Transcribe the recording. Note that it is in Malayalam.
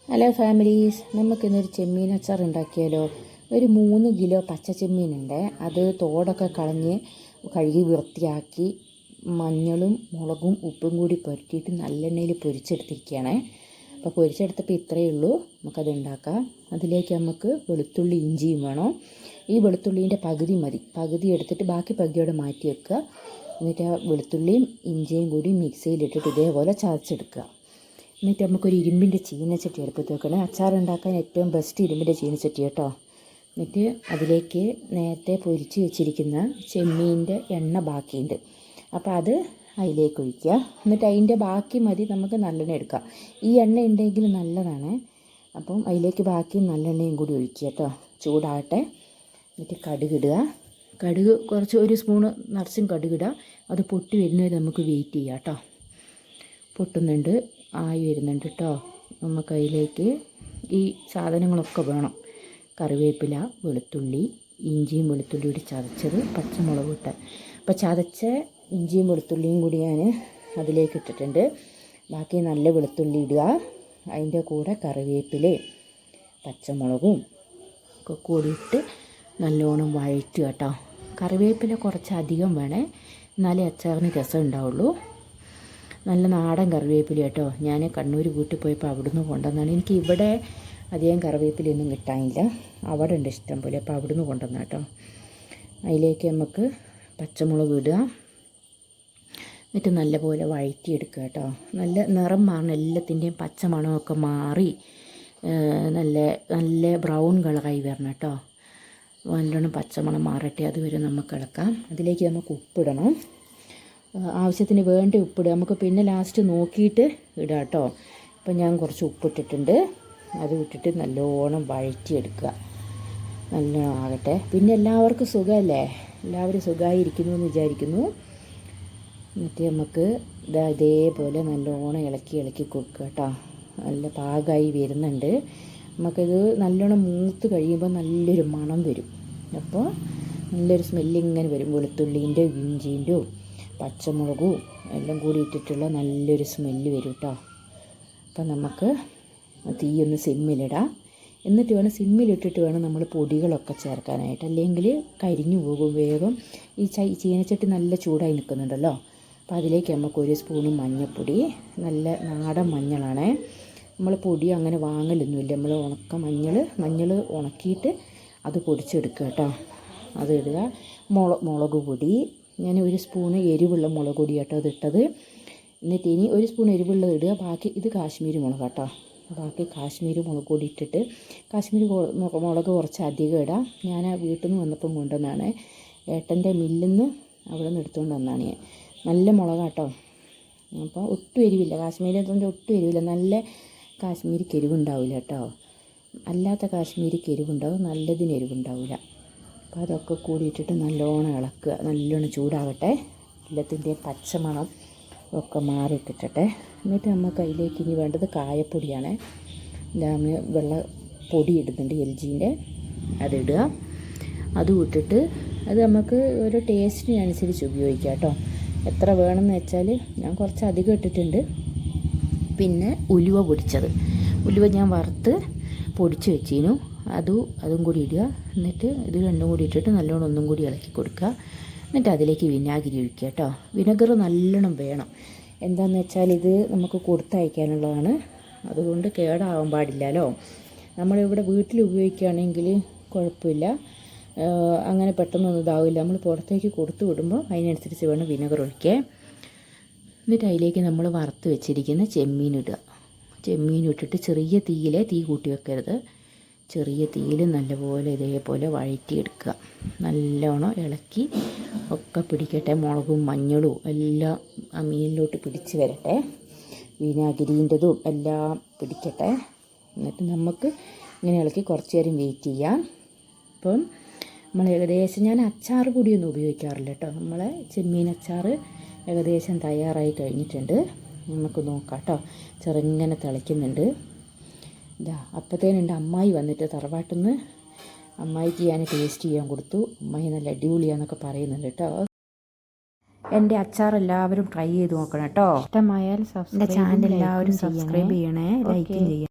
ഹലോ ഫാമിലീസ്, നമുക്കിന്നൊരു ചെമ്മീൻ അച്ചാർ ഉണ്ടാക്കിയാലോ. ഒരു 3 കിലോ പച്ച ചെമ്മീനുണ്ട്. അത് തോടൊക്കെ കളഞ്ഞ് കഴുകി വൃത്തിയാക്കി മഞ്ഞളും മുളകും ഉപ്പും കൂടി പുരട്ടിയിട്ട് നല്ലെണ്ണയിൽ പൊരിച്ചെടുത്തിരിക്കുകയാണ്. അപ്പോൾ പൊരിച്ചെടുത്തപ്പോൾ ഇത്രയേ ഉള്ളൂ. നമുക്കത് ഉണ്ടാക്കാം. അതിലേക്ക് നമുക്ക് വെളുത്തുള്ളി ഇഞ്ചിയും വേണം. ഈ വെളുത്തുള്ളീൻ്റെ പകുതി മതി. പകുതി എടുത്തിട്ട് ബാക്കി പകുതിയോടെ മാറ്റി വെക്കുക. എന്നിട്ട് ആ വെളുത്തുള്ളിയും ഇഞ്ചിയും കൂടി മിക്സിയിലിട്ടിട്ട് ഇതേപോലെ ചതച്ചെടുക്കുക. എന്നിട്ട് നമുക്കൊരു ഇരുമ്പിൻ്റെ ചീനച്ചട്ടി അടുപ്പത്ത് വെക്കണം. അച്ചാർ ഉണ്ടാക്കാൻ ഏറ്റവും ബെസ്റ്റ് ഇരുമ്പിൻ്റെ ചീനച്ചട്ടി കേട്ടോ. എന്നിട്ട് അതിലേക്ക് നേരത്തെ പൊരിച്ച് വെച്ചിരിക്കുന്ന ചെമ്മീൻ്റെ എണ്ണ ബാക്കിയുണ്ട്. അപ്പോൾ അത് അതിലേക്ക് ഒഴിക്കുക. എന്നിട്ട് അതിൻ്റെ ബാക്കി മതി നമുക്ക് നല്ലെണ്ണ എടുക്കാം. ഈ എണ്ണ ഉണ്ടെങ്കിൽ നല്ലതാണ്. അപ്പം അതിലേക്ക് ബാക്കി നല്ലെണ്ണയും കൂടി ഒഴിക്കുക കേട്ടോ. ചൂടാകട്ടെ. എന്നിട്ട് കടുകിടുക. കടുക് കുറച്ച് 1 സ്പൂണ് നിറച്ചും കടുകിടുക. അത് പൊട്ടി വരുന്നവരെ നമുക്ക് വെയിറ്റ് ചെയ്യാം കേട്ടോ. പൊട്ടുന്നുണ്ട്, ആയി വരുന്നുണ്ട് കേട്ടോ. നമുക്കതിലേക്ക് ഈ സാധനങ്ങളൊക്കെ വേണം. കറിവേപ്പില, വെളുത്തുള്ളി, ഇഞ്ചിയും വെളുത്തുള്ളിയും കൂടി ചതച്ചത്, പച്ചമുളക് ഇട്ട്. അപ്പോൾ ചതച്ച ഇഞ്ചിയും വെളുത്തുള്ളിയും കൂടി ഞാൻ അതിലേക്ക് ഇട്ടിട്ടുണ്ട്. ബാക്കി നല്ല വെളുത്തുള്ളി ഇടുക. അതിൻ്റെ കൂടെ കറിവേപ്പിലയും പച്ചമുളകും ഒക്കെ കൂടിയിട്ട് നല്ലോണം വഴറ്റുക കേട്ടോ. കറിവേപ്പില കുറച്ച് അധികം വേണേ, എന്നാലേ അച്ചാറിന് രസം ഉണ്ടാവുള്ളൂ. നല്ല നാടൻ കറിവേപ്പില കേട്ടോ. ഞാൻ കണ്ണൂർ വീട്ടിൽ പോയപ്പോൾ അവിടുന്ന് കൊണ്ടുവന്നാണ്. എനിക്ക് ഇവിടെ അധികം കറിവേപ്പിലയൊന്നും കിട്ടാനില്ല. അവിടെ ഉണ്ട് ഇഷ്ടം പോലെ. അപ്പോൾ അവിടുന്ന് കൊണ്ടുവന്ന കേട്ടോ. അതിലേക്ക് നമുക്ക് പച്ചമുളക് ഇടുക. എന്നിട്ട് നല്ലപോലെ വഴറ്റിയെടുക്കുക കേട്ടോ. നല്ല നിറം മാറണം. എല്ലാത്തിൻ്റെയും പച്ച മണമൊക്കെ മാറി നല്ല നല്ല ബ്രൗൺ കളറായി വരണം കേട്ടോ. നല്ലോണം പച്ചമണം മാറട്ടെ. അതുവരെ നമുക്ക് ഇളക്കാം. അതിലേക്ക് നമുക്ക് ഉപ്പിടണം. ആവശ്യത്തിന് വേണ്ട ഉപ്പിടുക. നമുക്ക് പിന്നെ ലാസ്റ്റ് നോക്കിയിട്ട് ഇടാം കേട്ടോ. ഇപ്പം ഞാൻ കുറച്ച് ഉപ്പിട്ടിട്ടുണ്ട്. അത് ഇട്ടിട്ട് നല്ലോണം വഴറ്റിയെടുക്കുക. നല്ലോണം ആകട്ടെ. പിന്നെ എല്ലാവർക്കും സുഖമല്ലേ? എല്ലാവരും സുഖമായിരിക്കുന്നു എന്ന് വിചാരിക്കുന്നു. എന്നിട്ട് നമുക്ക് ഇതേപോലെ നല്ലോണം ഇളക്കി കൊടുക്കുക കേട്ടോ. നല്ല പാകമായി വരുന്നുണ്ട്. നമുക്കിത് നല്ലോണം മൂത്ത് കഴിയുമ്പോൾ നല്ലൊരു മണം വരും. അപ്പോൾ നല്ലൊരു സ്മെല്ലിങ്ങനെ വരും. വെളുത്തുള്ളീൻ്റെ ഇഞ്ചീൻ്റെ പച്ചമുളകും എല്ലാം കൂടി ഇട്ടിട്ടുള്ള നല്ലൊരു സ്മെല്ല് വരും കേട്ടോ. അപ്പം നമുക്ക് തീയൊന്ന് സിമ്മിലിടാം. എന്നിട്ട് വേണം സിമ്മിലിട്ടിട്ട് വേണം നമ്മൾ പൊടികളൊക്കെ ചേർക്കാനായിട്ട്. അല്ലെങ്കിൽ കരിഞ്ഞു പോകും വേഗം. ഈ ചീനച്ചട്ടി നല്ല ചൂടായി നിൽക്കുന്നുണ്ടല്ലോ. അപ്പോൾ അതിലേക്ക് നമുക്ക് 1 സ്പൂണ് മഞ്ഞൾപ്പൊടി. നല്ല നാടൻ മഞ്ഞളാണേ. നമ്മൾ പൊടി അങ്ങനെ വാങ്ങലൊന്നുമില്ല. നമ്മൾ മഞ്ഞൾ ഉണക്കിയിട്ട് അത് പൊടിച്ചെടുക്കുക കേട്ടോ. അത് ഇടുക. മുളക് പൊടി ഞാൻ 1 സ്പൂണ് എരിവുള്ള മുളക് പൊടി കേട്ടോ അതിട്ടത്. എന്നിട്ട് ഇനി 1 സ്പൂൺ എരിവുള്ളത് ഇടുക. ബാക്കി ഇത് കാശ്മീരി മുളക് കേട്ടോ. ബാക്കി കാശ്മീരി മുളക് പൊടി ഇട്ടിട്ട് കാശ്മീരി മുളക് കുറച്ച് അധികം ഇടാം. ഞാൻ ആ വീട്ടിൽ നിന്ന് വന്നപ്പം കൊണ്ടുവന്നാണ്. ഏട്ടൻ്റെ മില്ലിൽ നിന്ന് അവിടെ നിന്ന് എടുത്തുകൊണ്ട് വന്നതാണ് ഞാൻ. നല്ല മുളക് കേട്ടോ. അപ്പോൾ ഒട്ടും എരിവില്ല. കാശ്മീരി ഒട്ടും എരിവില്ല. നല്ല കാശ്മീരിക്ക് എരിവുണ്ടാവില്ല കേട്ടോ. അല്ലാത്ത കാശ്മീരിക്ക് എരിവുണ്ടാവും, നല്ലതിന് എരിവുണ്ടാവില്ല. അപ്പോൾ അതൊക്കെ കൂടിയിട്ടിട്ട് നല്ലോണം ഇളക്കുക. നല്ലോണം ചൂടാകട്ടെ. എല്ലാത്തിൻ്റെ പച്ചമണം ഒക്കെ മാറിയിട്ടിട്ടെ. എന്നിട്ട് നമുക്ക് അതിലേക്ക് ഇനി വേണ്ടത് കായപ്പൊടിയാണ്. ഞാൻ പൊടി ഇടുന്നുണ്ട്, LGൻ്റെ. അതിടുക. അതും ഇട്ടിട്ട് അത് നമുക്ക് ഒരു ടേസ്റ്റിനനുസരിച്ച് ഉപയോഗിക്കാം കേട്ടോ. എത്ര വേണമെന്ന് വെച്ചാൽ ഞാൻ കുറച്ച് അധികം ഇട്ടിട്ടുണ്ട്. പിന്നെ ഉലുവ പൊടിച്ചത്. ഉലുവ ഞാൻ വറുത്ത് പൊടിച്ച് വെച്ചിരുന്നു. അതും കൂടി ഇടുക. എന്നിട്ട് ഇത് രണ്ടും കൂടി ഇട്ടിട്ട് നല്ലോണം ഒന്നും കൂടി ഇളക്കി കൊടുക്കുക. എന്നിട്ട് അതിലേക്ക് വിനാഗിരി ഒഴിക്കുക കേട്ടോ. വിനെഗർ നല്ലോണം വേണം. എന്താണെന്ന് വെച്ചാൽ ഇത് നമുക്ക് കൊടുത്തയക്കാനുള്ളതാണ്. അതുകൊണ്ട് കേടാവാൻ പാടില്ലല്ലോ. നമ്മളിവിടെ വീട്ടിൽ ഉപയോഗിക്കുകയാണെങ്കിൽ കുഴപ്പമില്ല. അങ്ങനെ പെട്ടെന്നൊന്നും ഇതാവില്ല. നമ്മൾ പുറത്തേക്ക് കൊടുത്തു വിടുമ്പോൾ അതിനനുസരിച്ച് വേണം വിനെഗർ ഒഴിക്കുക. എന്നിട്ട് അതിലേക്ക് നമ്മൾ വറുത്ത് വെച്ചിരിക്കുന്ന ചെമ്മീൻ ഇടുക. ചെമ്മീൻ ഇട്ടിട്ട് ചെറിയ തീ കൂട്ടി വെക്കരുത്. ചെറിയ തീയിൽ നല്ലപോലെ ഇതേപോലെ വഴറ്റിയെടുക്കുക. നല്ലോണം ഇളക്കി ഒക്കെ പിടിക്കട്ടെ. മുളകും മഞ്ഞളും എല്ലാം ആ മീനിലോട്ട് പിടിച്ച് വരട്ടെ. വിനാഗിരീൻ്റെതും എല്ലാം പിടിക്കട്ടെ. എന്നിട്ട് നമുക്ക് ഇങ്ങനെ ഇളക്കി കുറച്ച് നേരം വെയിറ്റ് ചെയ്യാം. അപ്പം നമ്മൾ ഏകദേശം ഞാൻ അച്ചാർ പൊടിയൊന്നും ഉപയോഗിക്കാറില്ല കേട്ടോ. നമ്മളെ ചെമ്മീൻ അച്ചാർ ഏകദേശം തയ്യാറായി കഴിഞ്ഞിട്ടുണ്ട്. നമുക്ക് നോക്കാം കേട്ടോ. ചെറുങ്ങനെ തിളയ്ക്കുന്നുണ്ട്. അപ്പോഴത്തേനുണ്ട് അമ്മായി വന്നിട്ട് തറവാട്ടിൽ നിന്ന്. അമ്മായിക്ക് ഞാൻ ടേസ്റ്റ് ചെയ്യാൻ കൊടുത്തു. അമ്മായി നല്ല അടിപൊളിയാന്നൊക്കെ പറയുന്നുണ്ട് കേട്ടോ. എൻ്റെ അച്ചാർ എല്ലാവരും ട്രൈ ചെയ്ത് നോക്കണം കേട്ടോ. ഇഷ്ടമായാൽ എൻ്റെ ചാനൽ എല്ലാവരും സബ്സ്ക്രൈബ് ചെയ്യണേ, ലൈക്കും ചെയ്യണേ.